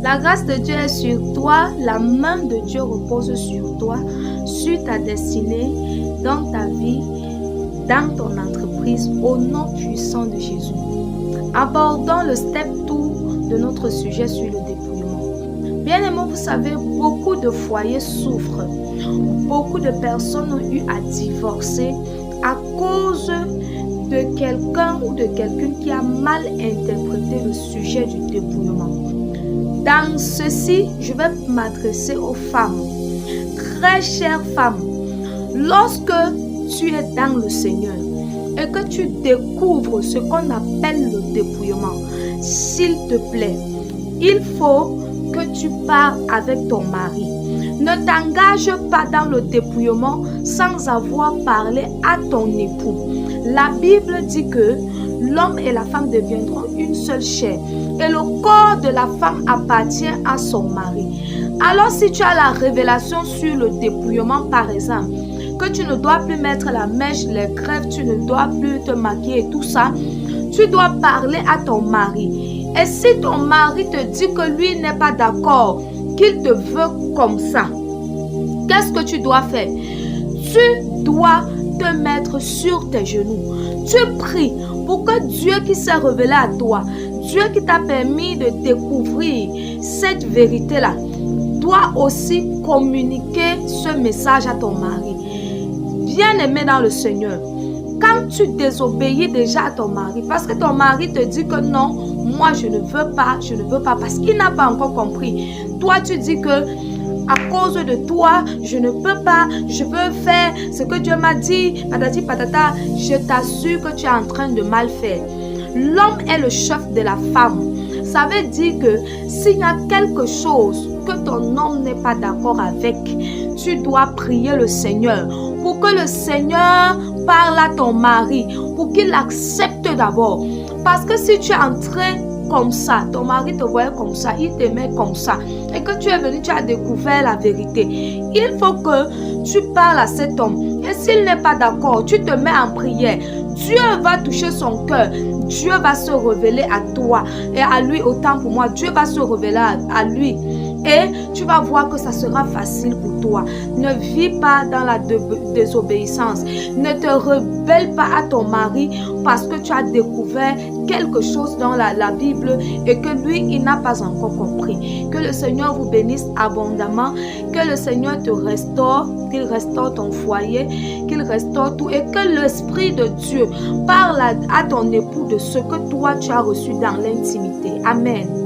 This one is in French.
La grâce de Dieu est sur toi, la main de Dieu repose sur toi, sur ta destinée, dans ta vie, dans ton entreprise, au nom puissant de Jésus. Abordons le step 2 de notre sujet sur le dépouillement. Bien-aimés, vous savez, beaucoup de foyers souffrent. Beaucoup de personnes ont eu à divorcer à cause de quelqu'un ou de quelqu'une qui a mal interprété le sujet du dépouillement. Dans ceci, je vais m'adresser aux femmes. Très chères femmes, lorsque tu es dans le Seigneur et que tu découvres ce qu'on appelle le dépouillement, s'il te plaît, il faut que tu parles avec ton mari. Ne t'engage pas dans le dépouillement sans avoir parlé à ton époux. La Bible dit que l'homme et la femme deviendront une seule chair et le corps de la femme appartient à son mari. Alors si tu as la révélation sur le dépouillement par exemple, que tu ne dois plus mettre la mèche, les crêpes, tu ne dois plus te maquiller et tout ça, tu dois parler à ton mari. Et si ton mari te dit que lui n'est pas d'accord, qu'il te veut comme ça, qu'est-ce que tu dois faire? Tu dois te mettre sur tes genoux. Tu pries pour que Dieu qui s'est révélé à toi, Dieu qui t'a permis de découvrir cette vérité-là, doit aussi communiquer ce message à ton mari. Bien-aimé dans le Seigneur, quand tu désobéis déjà à ton mari, parce que ton mari te dit que non, moi je ne veux pas, parce qu'il n'a pas encore compris. Toi tu dis que à cause de toi, je ne peux pas, je veux faire ce que Dieu m'a dit, patati patata, je t'assure que tu es en train de mal faire. L'homme est le chef de la femme. Ça veut dire que s'il y a quelque chose que ton homme n'est pas d'accord avec, tu dois prier le Seigneur pour que le Seigneur parle à ton mari, pour qu'il accepte d'abord. Parce que si tu es en train comme ça, ton mari te voyait comme ça, il t'aimait comme ça, et que tu es venu, tu as découvert la vérité, il faut que tu parles à cet homme. Et s'il n'est pas d'accord, tu te mets en prière. Dieu va toucher son cœur. Dieu va se révéler à toi et à lui, autant pour moi. Dieu va se révéler à lui. Et tu vas voir que ça sera facile pour toi. Ne vis pas dans la désobéissance. Ne te rebelle pas à ton mari parce que tu as découvert quelque chose dans la Bible et que lui, il n'a pas encore compris. Que le Seigneur vous bénisse abondamment. Que le Seigneur te restaure. Qu'il restaure ton foyer. Qu'il restaure tout. Et que l'Esprit de Dieu parle à ton époux de ce que toi, tu as reçu dans l'intimité. Amen.